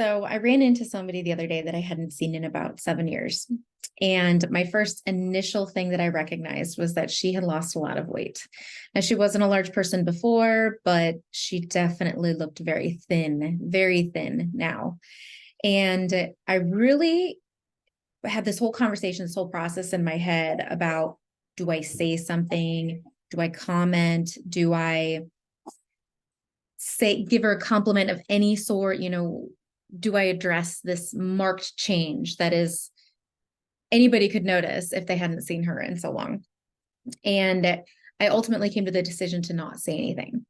So I ran into somebody the other day that I hadn't seen in about 7 years. And my first initial thing that I recognized was that she had lost a lot of weight. Now, she wasn't a large person before, but she definitely looked very thin now. And I really had this whole conversation, this whole process in my head about, do I say something? Do I comment? Do I give her a compliment of any sort? Do I address this marked change that is anybody could notice if they hadn't seen her in so long? And I ultimately came to the decision to not say anything.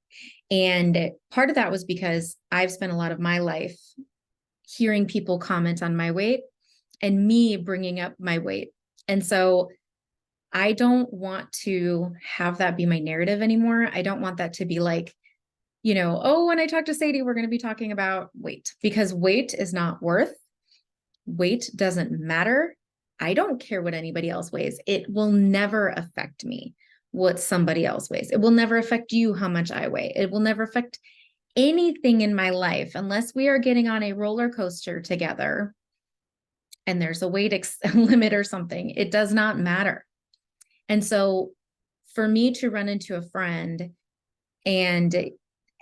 And part of that was because I've spent a lot of my life hearing people comment on my weight and me bringing up my weight. And so I don't want to have that be my narrative anymore. I don't want that to be like, oh, when I talk to Sadie, we're going to be talking about weight, because weight is not worth. Weight doesn't matter. I don't care what anybody else weighs. It will never affect me what somebody else weighs. It will never affect you how much I weigh. It will never affect anything in my life unless we are getting on a roller coaster together and there's a weight limit or something. It does not matter. And so for me to run into a friend and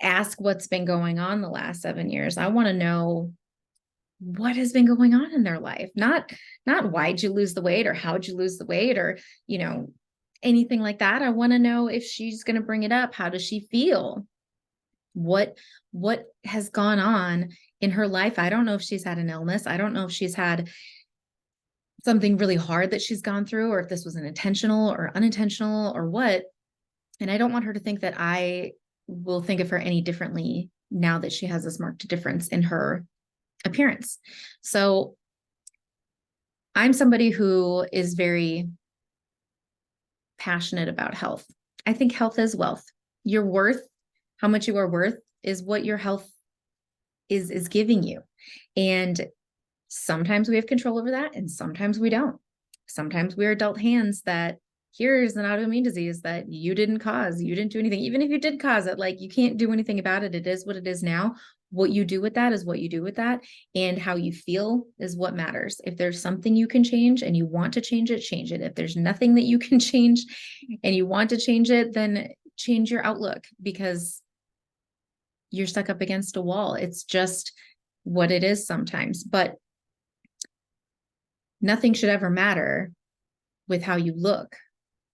ask what's been going on the last 7 years, I want to know what has been going on in their life. Not why'd you lose the weight or how'd you lose the weight or, anything like that. I want to know if she's going to bring it up. How does she feel? What has gone on in her life? I don't know if she's had an illness. I don't know if she's had something really hard that she's gone through, or if this was an intentional or unintentional or what. And I don't want her to think that I will think of her any differently now that she has this marked difference in her appearance. So I'm somebody who is very passionate about health. I think health is wealth. Your worth, how much you are worth, is what your health is giving you. And sometimes we have control over that, and sometimes we don't. Sometimes we are dealt hands that here's an autoimmune disease that you didn't cause. You didn't do anything. Even if you did cause it, like, you can't do anything about it. It is what it is now. What you do with that is what you do with that. And how you feel is what matters. If there's something you can change and you want to change it, change it. If there's nothing that you can change and you want to change it, then change your outlook, because you're stuck up against a wall. It's just what it is sometimes. But nothing should ever matter with how you look.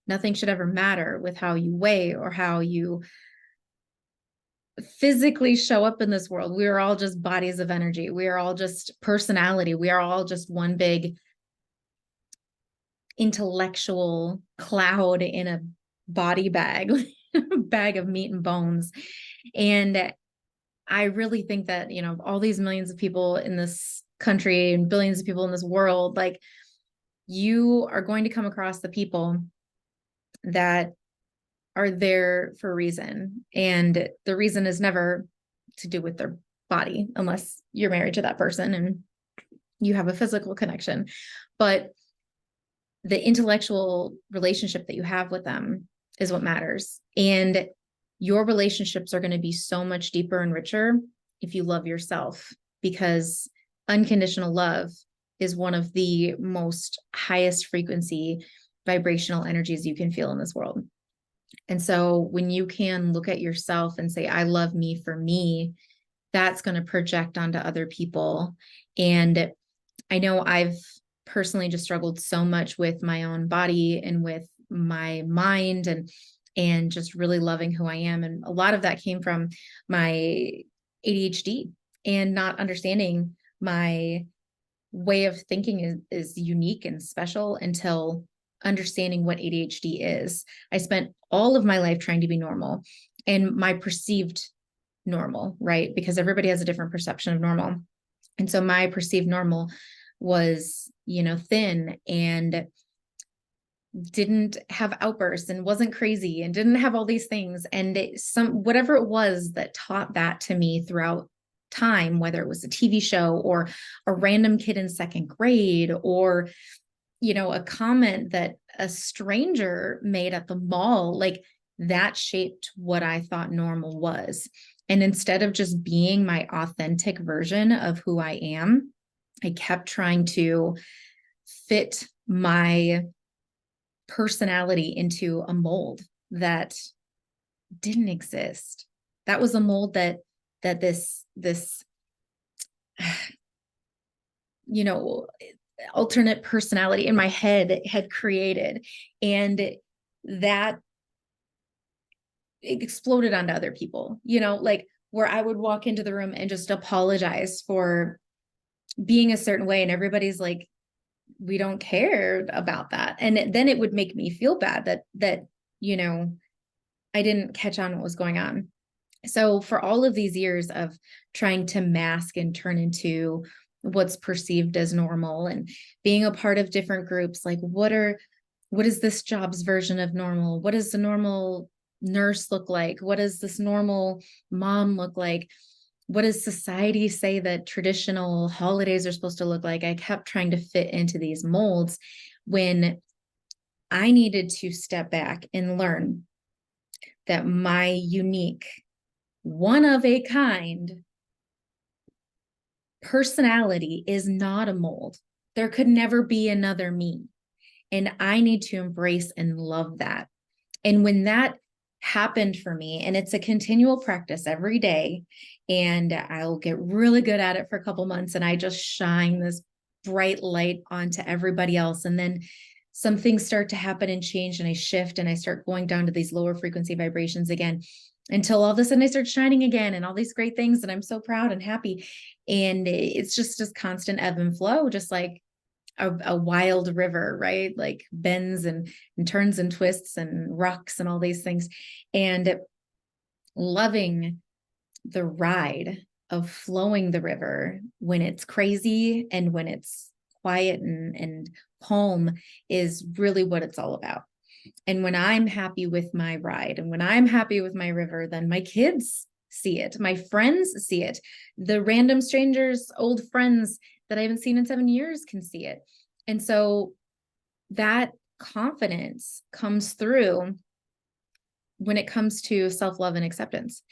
Nothing should ever matter with how you weigh or how you physically show up in this world. We are all just bodies of energy. We are all just personality. We are all just one big intellectual cloud in a body bag, bag of meat and bones. And I really think that, all these millions of people in this country and billions of people in this world, like, you are going to come across the people that are there for a reason. And the reason is never to do with their body, unless you're married to that person and you have a physical connection. But the intellectual relationship that you have with them is what matters. And your relationships are going to be so much deeper and richer if you love yourself, because unconditional love is one of the most highest frequency vibrational energies you can feel in this world. And so when you can look at yourself and say, I love me for me, that's going to project onto other people. And I know I've personally just struggled so much with my own body and with my mind and just really loving who I am. And a lot of that came from my ADHD and not understanding my way of thinking is unique and special until understanding what ADHD is. I spent all of my life trying to be normal, and my perceived normal, right? Because everybody has a different perception of normal. And so my perceived normal was, thin and didn't have outbursts and wasn't crazy and didn't have all these things. And whatever it was that taught that to me throughout time, whether it was a TV show or a random kid in second grade or, a comment that a stranger made at the mall, like, that shaped what I thought normal was. And instead of just being my authentic version of who I am, I kept trying to fit my personality into a mold that didn't exist. That was a mold that this you know, alternate personality in my head had created. And that exploded onto other people, like where I would walk into the room and just apologize for being a certain way. And everybody's like, we don't care about that. And then it would make me feel bad that, I didn't catch on what was going on. So for all of these years of trying to mask and turn into what's perceived as normal and being a part of different groups, like what is this job's version of normal? What does the normal nurse look like? What does this normal mom look like? What does society say that traditional holidays are supposed to look like? I kept trying to fit into these molds when I needed to step back and learn that my unique, one of a kind personality is not a mold. There could never be another me. And I need to embrace and love that. And when that happened for me, and it's a continual practice every day, and I'll get really good at it for a couple months, and I just shine this bright light onto everybody else. And then some things start to happen and change, and I shift and I start going down to these lower frequency vibrations again, until all of a sudden I start shining again and all these great things. And I'm so proud and happy. And it's just this constant ebb and flow, just like a wild river, right? Like bends and turns and twists and rocks and all these things. And loving the ride of flowing the river when it's crazy and when it's quiet and calm is really what it's all about. And when I'm happy with my ride and when I'm happy with my river, then my kids see it. My friends see it. The random strangers, old friends that I haven't seen in 7 years can see it. And so that confidence comes through when it comes to self-love and acceptance.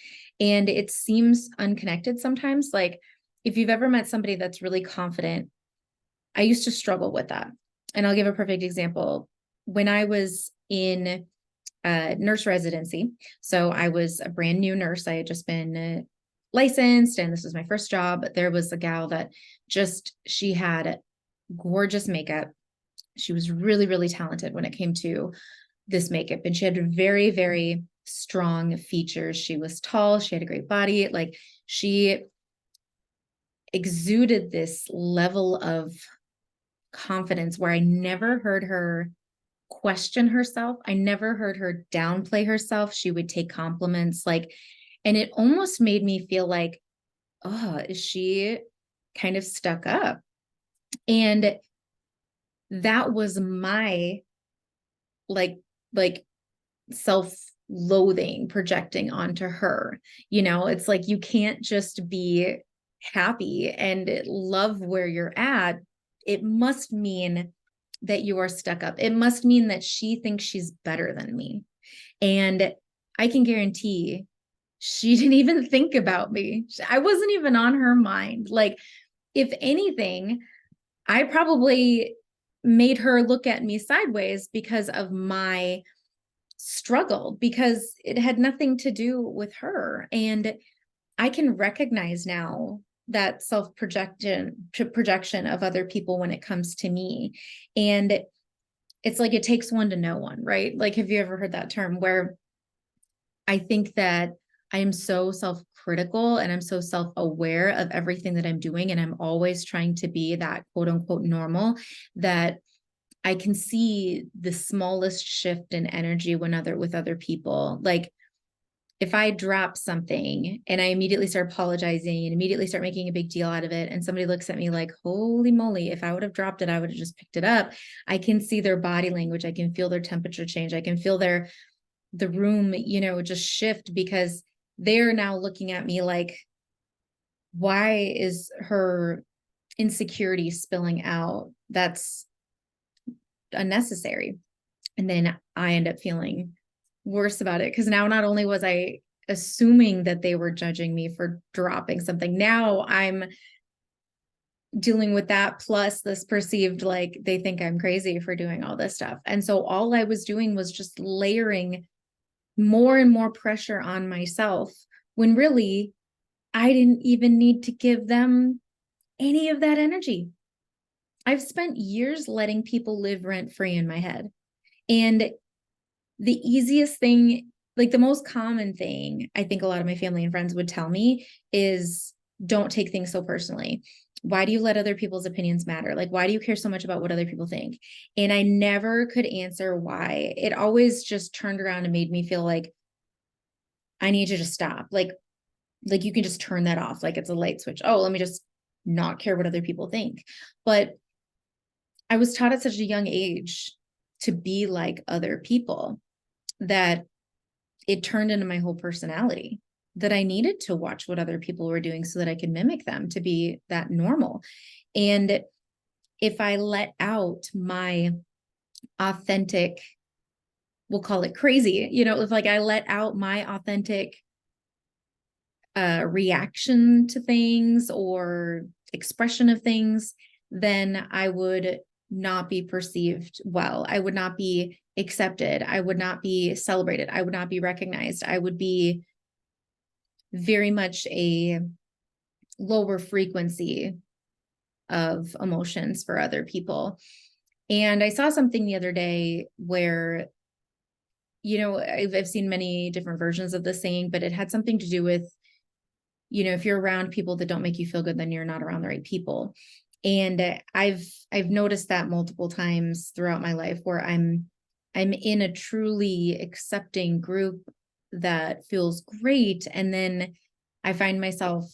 And it seems unconnected sometimes. Like if you've ever met somebody that's really confident, I used to struggle with that. And I'll give a perfect example. When I was in nurse residency, so I was a brand new nurse. I had just been licensed and this was my first job. But there was a gal that she had gorgeous makeup. She was really, really talented when it came to this makeup. And she had very, very strong features. She was tall. She had a great body. Like she exuded this level of confidence where I never heard her question herself. I never heard her downplay herself. She would take compliments and it almost made me feel like, oh, is she kind of stuck up? And that was my like self-loathing projecting onto her. It's like you can't just be happy and love where you're at. It must mean that you are stuck up. It must mean that she thinks she's better than me. And I can guarantee she didn't even think about me. I wasn't even on her mind. Like, if anything, I probably made her look at me sideways because of my struggle, because it had nothing to do with her. And I can recognize now that projection of other people when it comes to me. And it's like, it takes one to know one, right? Like, have you ever heard that term where I think that I am so self-critical and I'm so self-aware of everything that I'm doing. And I'm always trying to be that quote unquote normal, that I can see the smallest shift in energy with other people. Like if I drop something and I immediately start apologizing and immediately start making a big deal out of it, and somebody looks at me like, holy moly, if I would have dropped it, I would have just picked it up. I can see their body language. I can feel their temperature change. I can feel the room, just shift, because they're now looking at me like, why is her insecurity spilling out? That's unnecessary. And then I end up feeling worse about it, because now not only was I assuming that they were judging me for dropping something, now I'm dealing with that plus this perceived, like, they think I'm crazy for doing all this stuff. And so all I was doing was just layering more and more pressure on myself, when really I didn't even need to give them any of that energy. I've spent years letting people live rent free in my head. And the easiest thing, like the most common thing I think a lot of my family and friends would tell me is, don't take things so personally. Why do you let other people's opinions matter? Like, why do you care so much about what other people think? And I never could answer why. It always just turned around and made me feel like I need to just stop. Like you can just turn that off. Like it's a light switch. Oh, let me just not care what other people think. But I was taught at such a young age to be like other people that it turned into my whole personality, that I needed to watch what other people were doing so that I could mimic them to be that normal. And if I let out my authentic, we'll call it crazy, if like I let out my authentic reaction to things or expression of things, then I would not be perceived well. I would not be accepted. I would not be celebrated. I would not be recognized. I would be very much a lower frequency of emotions for other people. And I saw something the other day where, I've seen many different versions of the saying, but it had something to do with, if you're around people that don't make you feel good, then you're not around the right people. And I've noticed that multiple times throughout my life, where I'm in a truly accepting group that feels great, and then I find myself,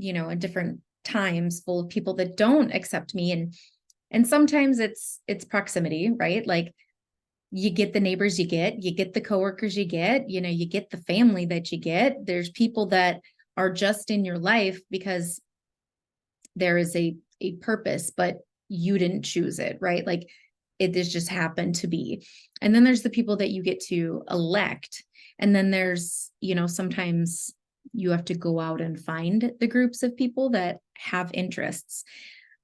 at different times full of people that don't accept me, and sometimes it's proximity, right? Like you get the neighbors you get the coworkers you get, you get the family that you get. There's people that are just in your life because there is a purpose, but you didn't choose it, right? Like this just happened to be. And then there's the people that you get to elect. And then there's, sometimes you have to go out and find the groups of people that have interests.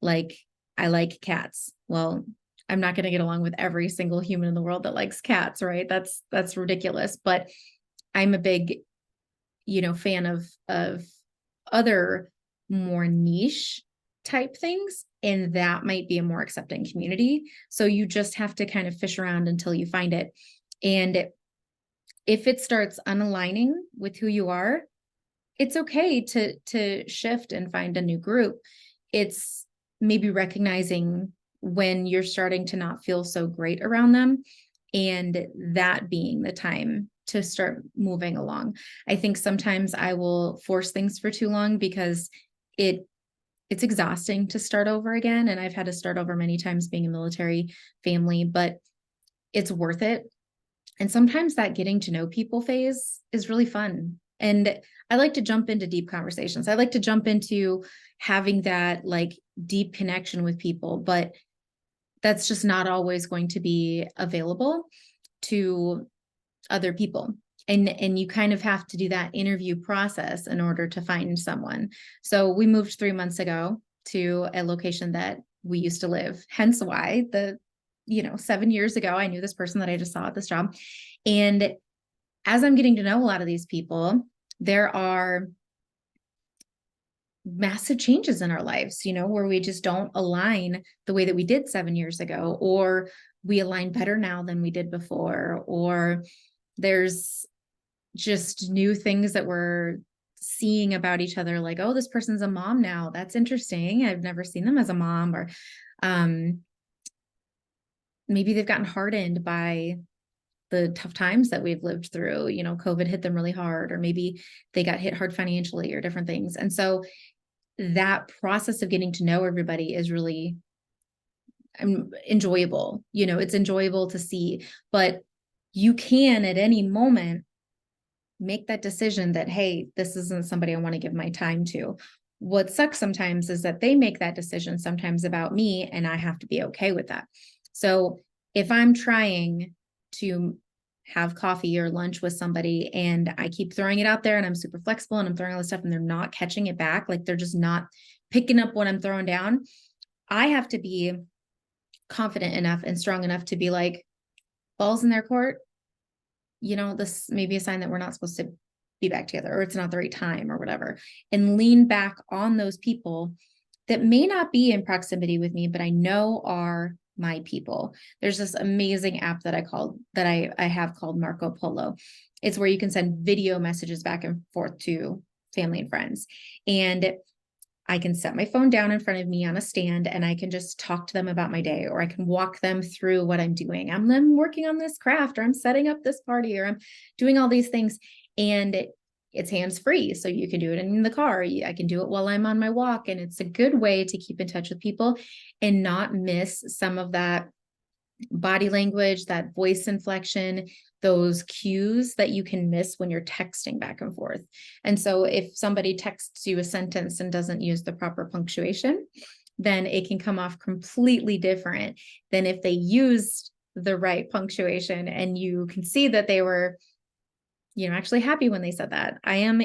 Like, I like cats. Well, I'm not going to get along with every single human in the world that likes cats, right? That's ridiculous. But I'm a big, fan of other more niche type things, and that might be a more accepting community. So you just have to kind of fish around until you find it. And if it starts unaligning with who you are, it's okay to shift and find a new group. It's maybe recognizing when you're starting to not feel so great around them, and that being the time to start moving along. I think sometimes I will force things for too long because it's exhausting to start over again. And I've had to start over many times being a military family, but it's worth it. And sometimes that getting to know people phase is really fun. And I like to jump into deep conversations. I like to jump into having that like deep connection with people, but that's just not always going to be available to other people. And you kind of have to do that interview process in order to find someone. So we moved 3 months ago to a location that we used to live, hence why 7 years ago, I knew this person that I just saw at this job. And as I'm getting to know a lot of these people, there are massive changes in our lives, where we just don't align the way that we did 7 years ago, or we align better now than we did before, or there's just new things that we're seeing about each other. Like, oh, this person's a mom now. That's interesting. I've never seen them as a mom. Or maybe they've gotten hardened by the tough times that we've lived through. COVID hit them really hard, or maybe they got hit hard financially, or different things. And so that process of getting to know everybody is really enjoyable. It's enjoyable to see, but you can at any moment make that decision that, hey, this isn't somebody I want to give my time to. What sucks sometimes is that they make that decision sometimes about me, and I have to be okay with that. So if I'm trying to have coffee or lunch with somebody and I keep throwing it out there and I'm super flexible and I'm throwing all this stuff and they're not catching it back, like they're just not picking up what I'm throwing down, I have to be confident enough and strong enough to be like, balls in their court, this may be a sign that we're not supposed to be back together, or it's not the right time or whatever, and lean back on those people that may not be in proximity with me, but I know are my people. There's this amazing app that I have called Marco Polo. It's where you can send video messages back and forth to family and friends. And I can set my phone down in front of me on a stand and I can just talk to them about my day, or I can walk them through what I'm doing. I'm working on this craft, or I'm setting up this party, or I'm doing all these things. And it's hands-free. So you can do it in the car. I can do it while I'm on my walk. And it's a good way to keep in touch with people and not miss some of that body language, that voice inflection, those cues that you can miss when you're texting back and forth. And so if somebody texts you a sentence and doesn't use the proper punctuation, then it can come off completely different than if they used the right punctuation and you can see that they were, actually happy when they said that. I am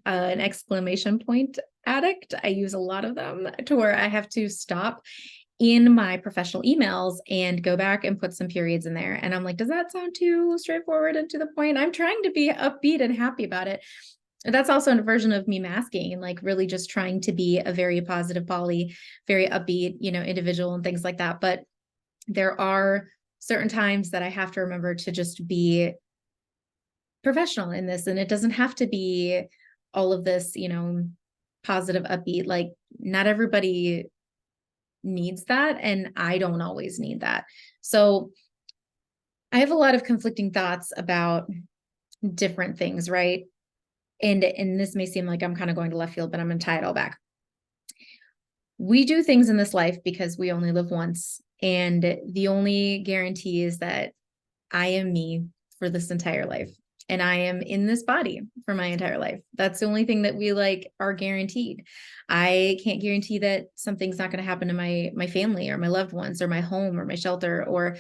an exclamation point addict. I use a lot of them to where I have to stop in my professional emails and go back and put some periods in there. And I'm like, does that sound too straightforward and to the point? I'm trying to be upbeat and happy about it. That's also a version of me masking and like really just trying to be a very positive Polly, very upbeat, individual and things like that. But there are certain times that I have to remember to just be professional in this. And it doesn't have to be all of this, positive, upbeat. Like not everybody needs that. And I don't always need that. So I have a lot of conflicting thoughts about different things, right? And this may seem like I'm kind of going to left field, but I'm going to tie it all back. We do things in this life because we only live once. And the only guarantee is that I am me for this entire life. And I am in this body for my entire life. That's the only thing that we are guaranteed. I can't guarantee that something's not going to happen to my family or my loved ones or my home or my shelter or,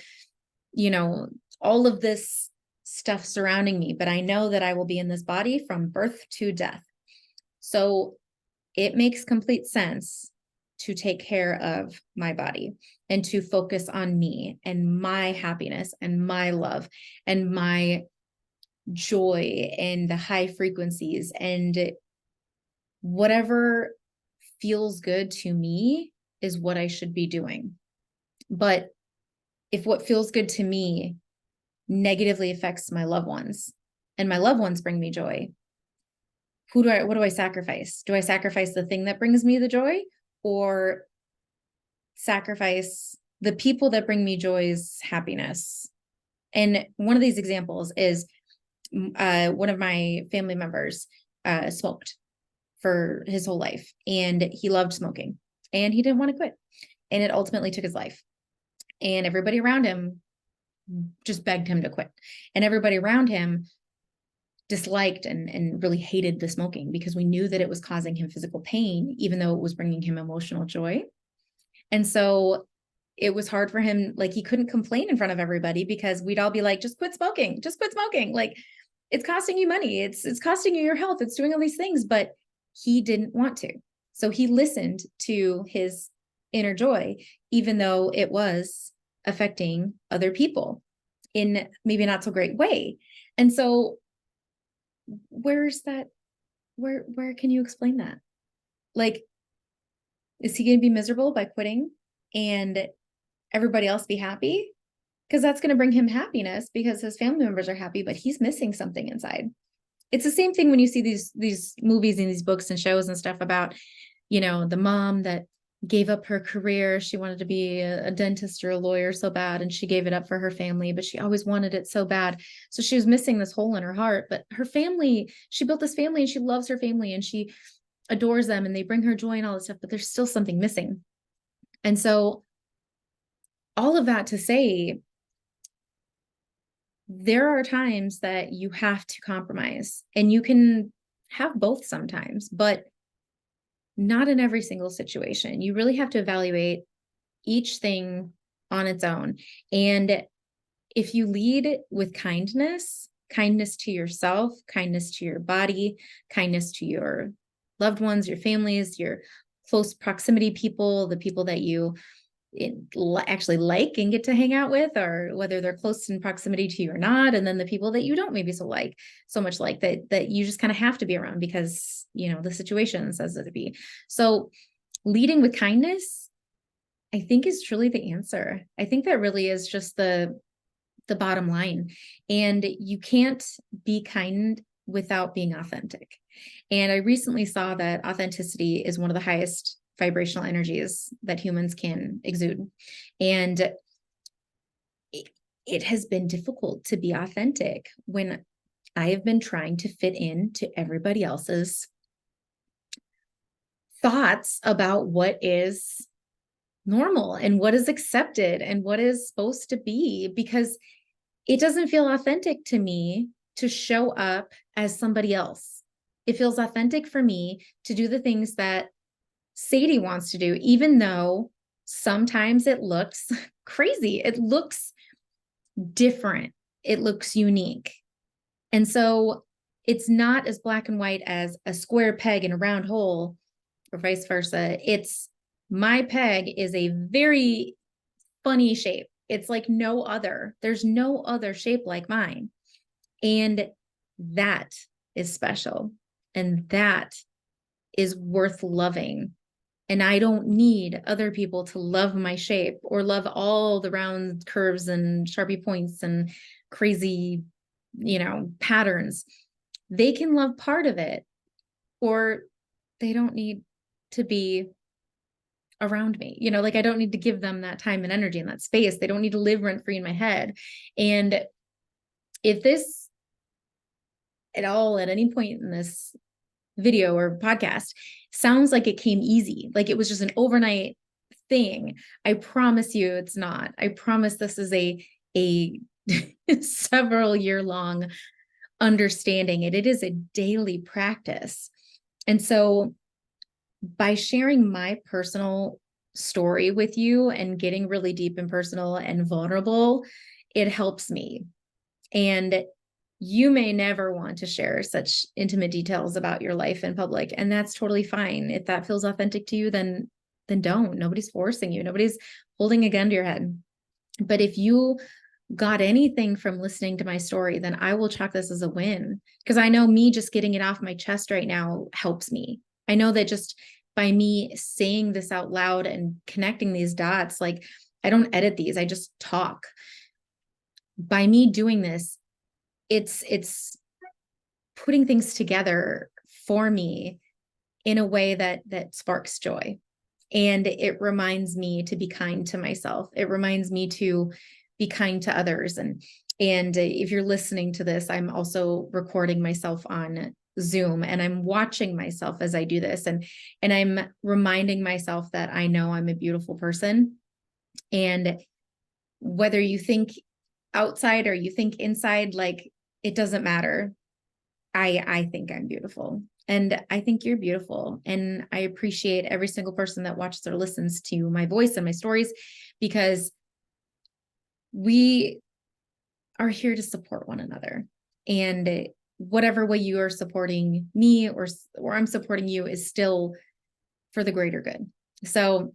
all of this stuff surrounding me. But I know that I will be in this body from birth to death. So it makes complete sense to take care of my body and to focus on me and my happiness and my love and my joy and the high frequencies and whatever feels good to me is what I should be doing. But if what feels good to me negatively affects my loved ones and my loved ones bring me joy, what do I sacrifice? Do I sacrifice the thing that brings me the joy or sacrifice the people that bring me joy's happiness? And one of these examples is one of my family members smoked for his whole life and he loved smoking and he didn't want to quit. And it ultimately took his life. And everybody around him just begged him to quit. And everybody around him disliked and really hated the smoking because we knew that it was causing him physical pain, even though it was bringing him emotional joy. And so it was hard for him. Like he couldn't complain in front of everybody because we'd all be like, just quit smoking, just quit smoking. Like it's costing you money. It's costing you your health. It's doing all these things, but he didn't want to. So he listened to his inner joy, even though it was affecting other people in maybe not so great way. And so where's that? Where can you explain that? Like, is he going to be miserable by quitting and everybody else be happy? Because that's going to bring him happiness because his family members are happy, but he's missing something inside. It's the same thing when you see these movies and these books and shows and stuff about, the mom that gave up her career. She wanted to be a dentist or a lawyer so bad, and she gave it up for her family, but she always wanted it so bad. So she was missing this hole in her heart, but her family, she built this family and she loves her family and she adores them and they bring her joy and all this stuff, but there's still something missing. And so all of that to say, there are times that you have to compromise and you can have both sometimes, but not in every single situation. You really have to evaluate each thing on its own. And if you lead with kindness, kindness to yourself, kindness to your body, kindness to your loved ones, your families, your close proximity people, the people that you actually like and get to hang out with, or whether they're close in proximity to you or not, and then the people that you don't maybe so much like that you just kind of have to be around because the situation says it to be. So leading with kindness, I think, is truly the answer. I think that really is just the bottom line. And you can't be kind without being authentic. And I recently saw that authenticity is one of the highest vibrational energies that humans can exude. And it has been difficult to be authentic when I have been trying to fit into everybody else's thoughts about what is normal and what is accepted and what is supposed to be, because it doesn't feel authentic to me to show up as somebody else. It feels authentic for me to do the things that Sadie wants to do, even though sometimes it looks crazy. It looks different. It looks unique. And so it's not as black and white as a square peg in a round hole or vice versa. It's my peg is a very funny shape. It's like no other. There's no other shape like mine. And that is special. And that is worth loving. And I don't need other people to love my shape or love all the round curves and Sharpie points and crazy, patterns. They can love part of it, or they don't need to be around me. Like, I don't need to give them that time and energy and that space. They don't need to live rent free in my head. And if this at all, at any point in this video or podcast, sounds like it came easy, like it was just an overnight thing, I promise you it's not. I promise this is a several year long understanding, and it is a daily practice. And so by sharing my personal story with you and getting really deep and personal and vulnerable, it helps me. And you may never want to share such intimate details about your life in public, and that's totally fine. If that feels authentic to you, then don't. Nobody's forcing you. Nobody's holding a gun to your head. But if you got anything from listening to my story, then I will chalk this as a win, because I know me just getting it off my chest right now helps me. I know that just by me saying this out loud and connecting these dots, like, I don't edit these, I just talk. By me doing this, it's putting things together for me in a way that sparks joy. And it reminds me to be kind to myself. It reminds me to be kind to others. And if you're listening to this, I'm also recording myself on Zoom, and I'm watching myself as I do this. And I'm reminding myself that I know I'm a beautiful person. And whether you think outside or you think inside, like, it doesn't matter. I think I'm beautiful, and I think you're beautiful. And I appreciate every single person that watches or listens to my voice and my stories, because we are here to support one another. And whatever way you are supporting me or I'm supporting you is still for the greater good. So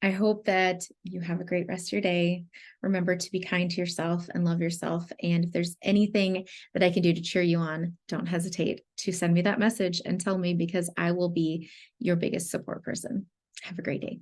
I hope that you have a great rest of your day. Remember to be kind to yourself and love yourself. And if there's anything that I can do to cheer you on, don't hesitate to send me that message and tell me, because I will be your biggest support person. Have a great day.